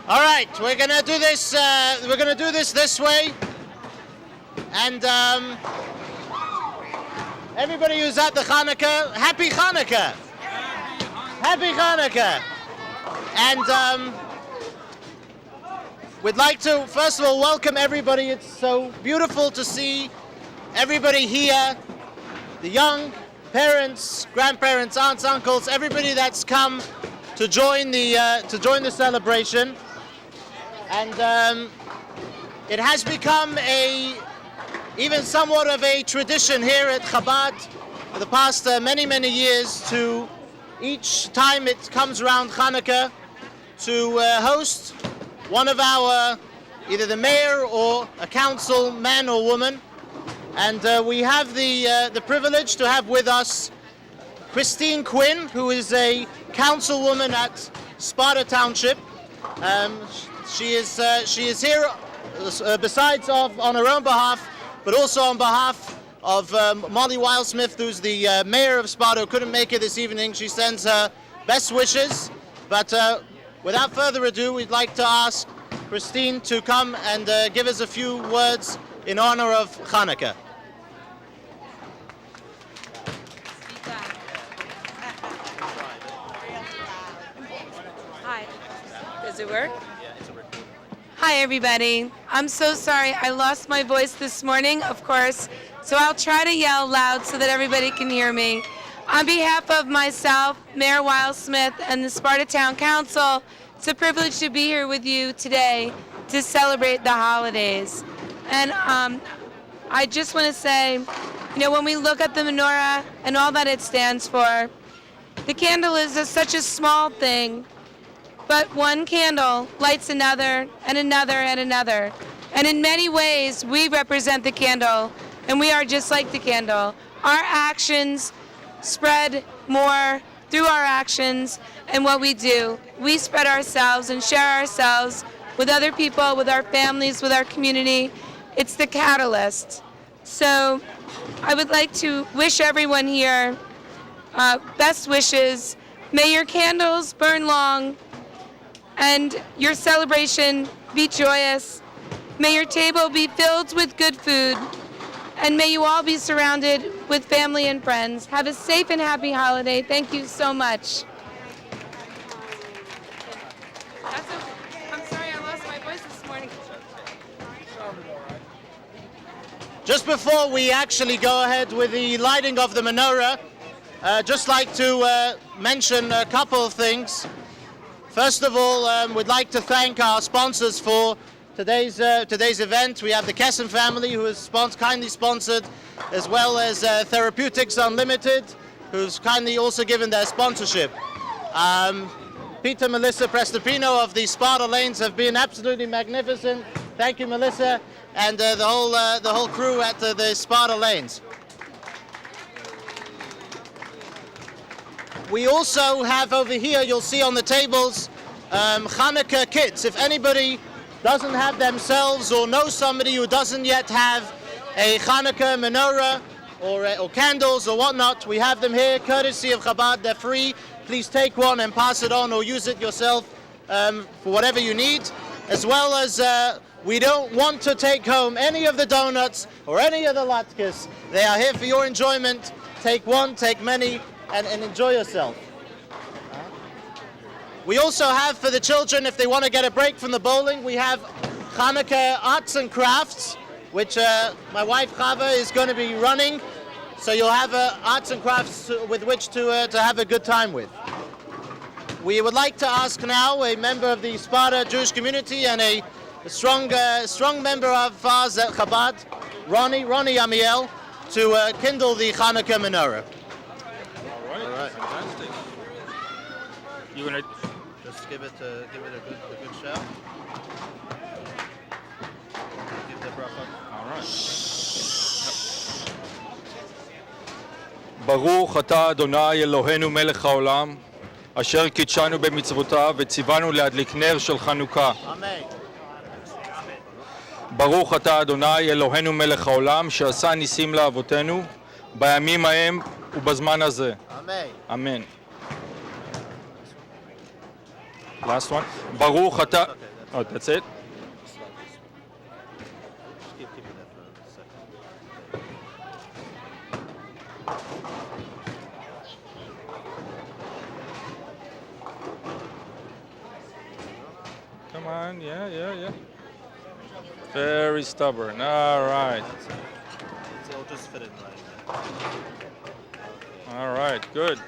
All right, we're gonna do this. This way, and everybody who's at the Chanukah, Happy Chanukah, Happy Chanukah, and we'd like to first of all welcome everybody. It's so beautiful to see everybody here, the young parents, grandparents, aunts, uncles, everybody that's come to join the celebration. And it has become even somewhat of a tradition here at Chabad for the past many years to, each time it comes around Chanukah, to host one of our, either the mayor or a council man or woman. And we have the privilege to have with us Christine Quinn, who is a councilwoman at Sparta Township. She is here besides on her own behalf, but also on behalf of Molly Wildsmith, who's the mayor of Sparta, who couldn't make it this evening. She sends her best wishes. But without further ado, we'd like to ask Christine to come and give us a few words in honor of Chanukah. Hi. Does it work? Hi, everybody. I'm so sorry. I lost my voice this morning, of course, so I'll try to yell loud so that everybody can hear me. On behalf of myself, Mayor Wildsmith, and the Sparta Town Council, it's a privilege to be here with you today to celebrate the holidays. And I just want to say, when we look at the menorah and all that it stands for, the candle is such a small thing, but one candle lights another and another and another. And in many ways, we represent the candle, and we are just like the candle. Our actions spread more through our actions and what we do. We spread ourselves and share ourselves with other people, with our families, with our community. It's the catalyst. So I would like to wish everyone here best wishes. May your candles burn long, and your celebration be joyous. May your table be filled with good food, and may you all be surrounded with family and friends. Have a safe and happy holiday. Thank you so much. That's okay. I'm sorry I lost my voice this morning. Just before we actually go ahead with the lighting of the menorah, just like to mention a couple of things. First of all, we'd like to thank our sponsors for today's event. We have the Kesson family, who has kindly sponsored, as well as Therapeutics Unlimited, who's kindly also given their sponsorship. Peter, Melissa Prestopino of the Sparta Lanes have been absolutely magnificent. Thank you, Melissa, and the whole crew at the Sparta Lanes. We also have over here, you'll see on the tables, Chanukah kits. If anybody doesn't have themselves or knows somebody who doesn't yet have a Chanukah menorah or candles or whatnot, we have them here, courtesy of Chabad. They're free. Please take one and pass it on or use it yourself for whatever you need. As well as we don't want to take home any of the donuts or any of the latkes. They are here for your enjoyment. Take one, take many, and enjoy yourself. We also have for the children, if they want to get a break from the bowling, we have Chanukah Arts and Crafts, which my wife Chava is going to be running. So you'll have arts and crafts with which to have a good time with. We would like to ask now a member of the Sparta Jewish community and a strong member of ours at Chabad, Ronnie Amiel, to kindle the Chanukah menorah. All right. Fantastic. You want to just give it a good shout. Give the bracha. All right. ברוך אתה אדוני אלוהינו מלך העולם אשר קידשנו במצוותיו וציוונו להדליק נר של חנוכה. אמן. ברוך אתה אדוני אלוהינו מלך העולם שעשה ניסים לאבותינו בימים ההם ובזמן הזה. אמן. אמן. Last one. ברוך אתה Oh, that's it? Come on, yeah. Very stubborn. All right. It'll just fit in right. All right, good.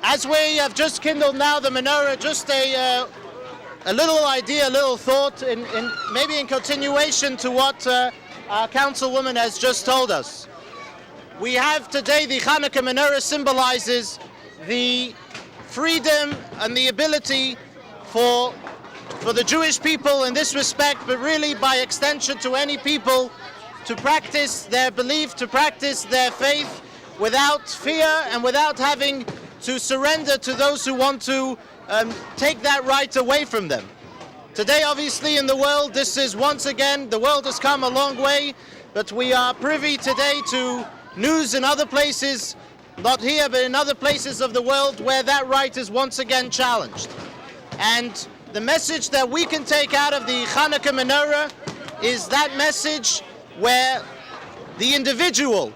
As we have just kindled now the menorah, just a little idea, a little thought, maybe in continuation to what our councilwoman has just told us. We have today the Chanukah menorah symbolizes the freedom and the ability for the Jewish people in this respect, but really by extension to any people, to practice their belief, to practice their faith without fear and without having to surrender to those who want to take that right away from them. Today, obviously, in the world, this is once again, the world has come a long way, but we are privy today to news in other places, not here, but in other places of the world where that right is once again challenged. And the message that we can take out of the Chanukah menorah is that message where the individual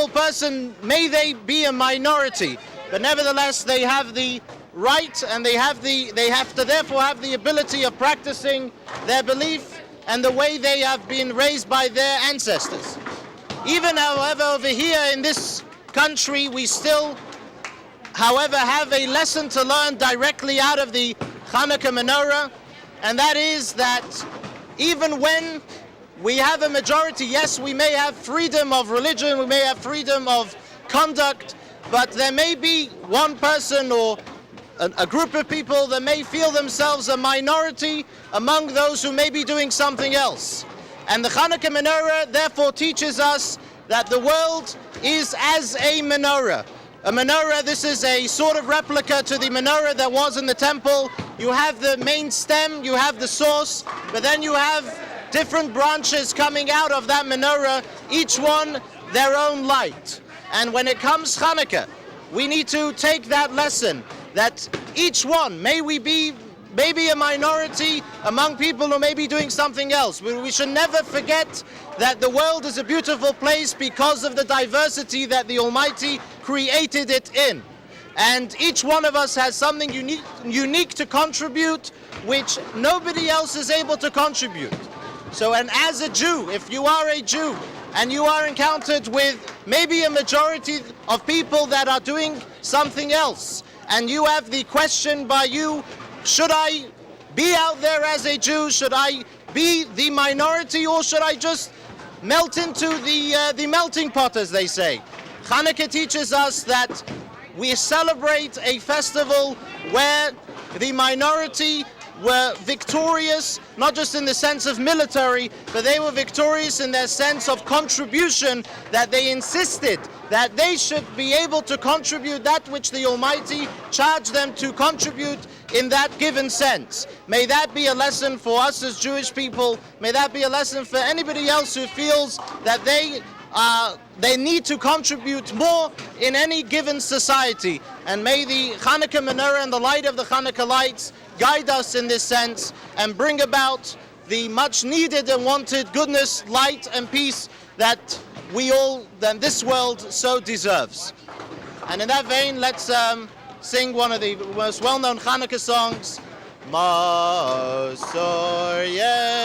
person, may they be a minority, but nevertheless they have the right and they have to therefore have the ability of practicing their belief and the way they have been raised by their ancestors. Even, however, over here in this country, we still, however, have a lesson to learn directly out of the Chanukah menorah, and that is that even when we have a majority, yes, we may have freedom of religion, we may have freedom of conduct, but there may be one person or a group of people that may feel themselves a minority among those who may be doing something else. And the Chanukah menorah therefore teaches us that the world is as a menorah. A menorah, this is a sort of replica to the menorah that was in the temple. You have the main stem, you have the source, but then you have different branches coming out of that menorah, each one their own light. And when it comes Chanukah, we need to take that lesson that each one, may we be maybe a minority among people who may be doing something else, but we should never forget that the world is a beautiful place because of the diversity that the Almighty created it in. And each one of us has something unique to contribute, which nobody else is able to contribute. So, and as a Jew, if you are a Jew and you are encountered with maybe a majority of people that are doing something else, and you have the question by you, should I be out there as a Jew? Should I be the minority, or should I just melt into the melting pot, as they say? Chanukah teaches us that we celebrate a festival where the minority were victorious, not just in the sense of military, but they were victorious in their sense of contribution, that they insisted that they should be able to contribute that which the Almighty charged them to contribute in that given sense. May that be a lesson for us as Jewish people. May that be a lesson for anybody else who feels that they need to contribute more in any given society. And may the Chanukah menorah and the light of the Chanukah lights guide us in this sense and bring about the much needed and wanted goodness, light and peace that this world so deserves. And in that vein, let's sing one of the most well-known Chanukah songs, Masor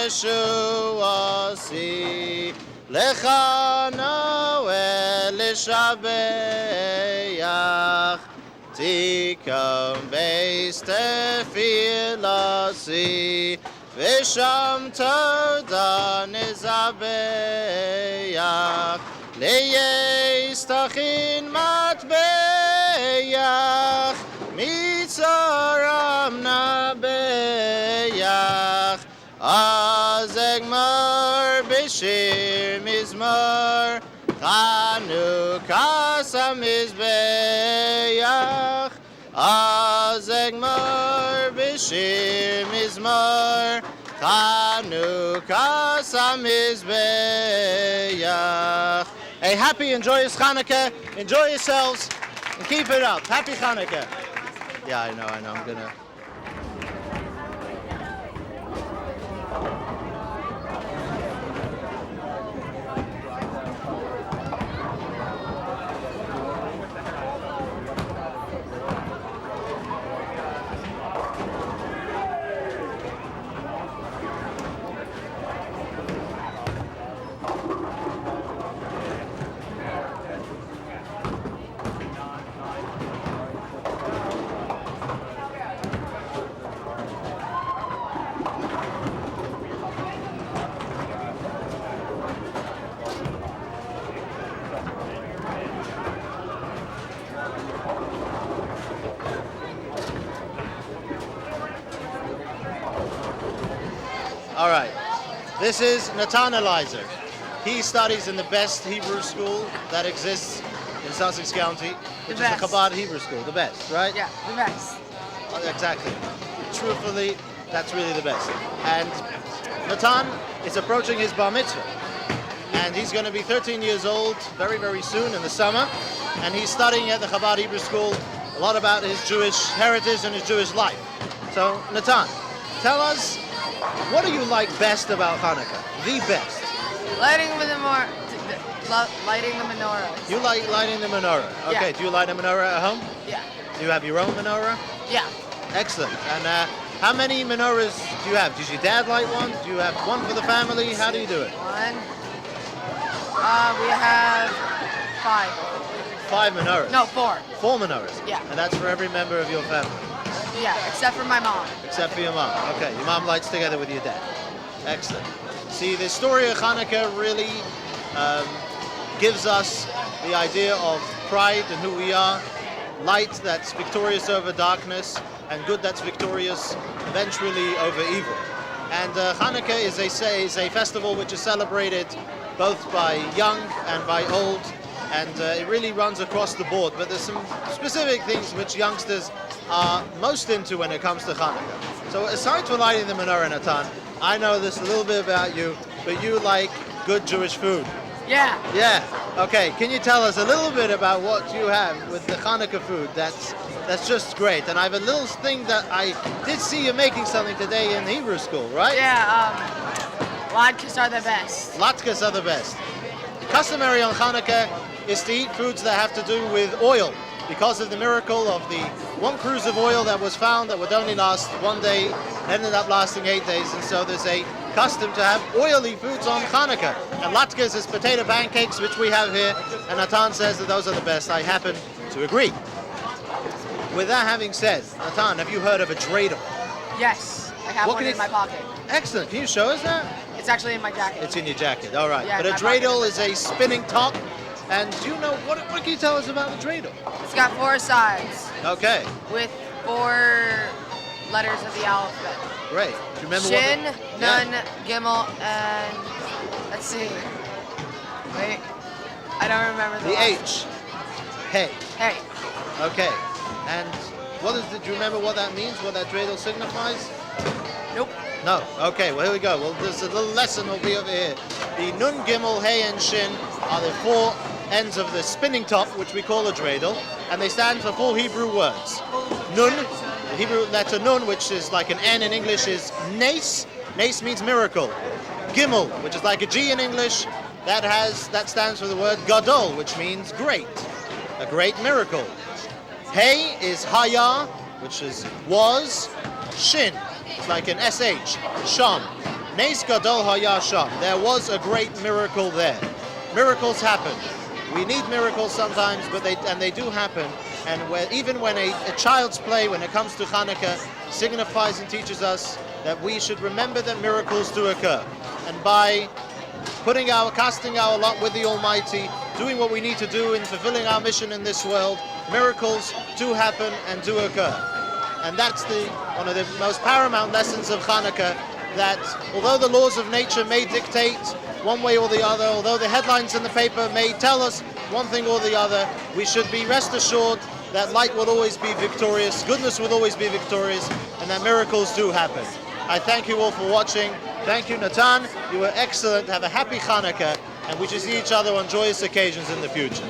Yeshua Si Lechano Elishabeach Tikam Beis Tefilasi Visham Toda Nizabeach Leyeis Tachin Matbeach Mitzoram Nabeach Azegmar Bishir Mizmar Chanukah Samizbeach Azegmar Bishir Mizmar Chanukah Samizbeach. A happy and joyous Chanukah. Enjoy yourselves. And keep it up. Happy Chanukah. Yeah, I know. I'm gonna. All right, this is Natan Elizer. He studies in the best Hebrew school that exists in Sussex County, which is the Chabad Hebrew school, the best, right? Yeah, the best. Exactly. Truthfully, that's really the best. And Natan is approaching his bar mitzvah, and he's going to be 13 years old very, very soon in the summer, and he's studying at the Chabad Hebrew school a lot about his Jewish heritage and his Jewish life. So, Natan, tell us, what do you like best about Chanukah? The best. Lighting the menorah. You like lighting the menorah. Okay, Yeah. do you light a menorah at home? Yeah. Do you have your own menorah? Yeah. Excellent. And how many menorahs do you have? Does your dad light one? Do you have one for the family? How do you do it? One. We have 5. 5 menorahs? No, 4. 4 menorahs? Yeah. And that's for every member of your family? Yeah, except for my mom. Except for your mom. Okay, your mom lights together with your dad. Excellent. See, the story of Chanukah really gives us the idea of pride and who we are, light that's victorious over darkness, and good that's victorious eventually over evil. And Chanukah, is they say, is a festival which is celebrated both by young and by old, and it really runs across the board. But there's some specific things which youngsters are most into when it comes to Chanukah. So aside from lighting the menorah, Natan, I know this a little bit about you, but you like good Jewish food. Yeah. Yeah. Okay. Can you tell us a little bit about what you have with the Chanukah food? That's just great. And I have a little thing that I did see you making something today in Hebrew school, right? Yeah, latkes are the best. Latkes are the best. Customary on Chanukah is to eat foods that have to do with oil, because of the miracle of the one cruse of oil that was found that would only last one day, ended up lasting 8 days, and so there's a custom to have oily foods on Chanukah. And latkes is potato pancakes, which we have here, and Natan says that those are the best. I happen to agree. With that having said, Natan, have you heard of a dreidel? Yes, I have What one can in my pocket. Excellent. Can you show us that? It's actually in my jacket. It's in your jacket. All right. Yeah, But a in my pocket. dreidel is a spinning top. And do you know, what can you tell us about the dreidel? It's got 4 sides Okay, with 4 letters of the alphabet. great. Do you remember Shin, what Nun, Gimel, and let's see. Wait, I don't remember the the last- H. Hey. Hey, Okay. And do you remember what that means, what that dreidel signifies? nope. No. Okay, well, here we go. Well, there's a little lesson will be over here. The Nun, Gimel, Hey, and Shin are the 4 ends of the spinning top, which we call a dreidel, and they stand for 4 Hebrew words. Nun, the Hebrew letter Nun, which is like an N in English, is Nes. Nes means miracle. Gimel, which is like a G in English, that stands for the word Gadol, which means great, a great miracle. Hey is Haya, which is was. Shin, it's like an SH, Sham. Nes Gadol Haya Sham. There was a great miracle there. Miracles happen. We need miracles sometimes, but they do happen. And even when a child's play, when it comes to Chanukah, signifies and teaches us that we should remember that miracles do occur. And by casting our lot with the Almighty, doing what we need to do in fulfilling our mission in this world, miracles do happen and do occur. And that's one of the most paramount lessons of Chanukah, that although the laws of nature may dictate one way or the other, although the headlines in the paper may tell us one thing or the other, we should be rest assured that light will always be victorious, goodness will always be victorious, and that miracles do happen. I thank you all for watching. Thank you, Natan. You were excellent. Have a happy Chanukah, and we shall see each other on joyous occasions in the future.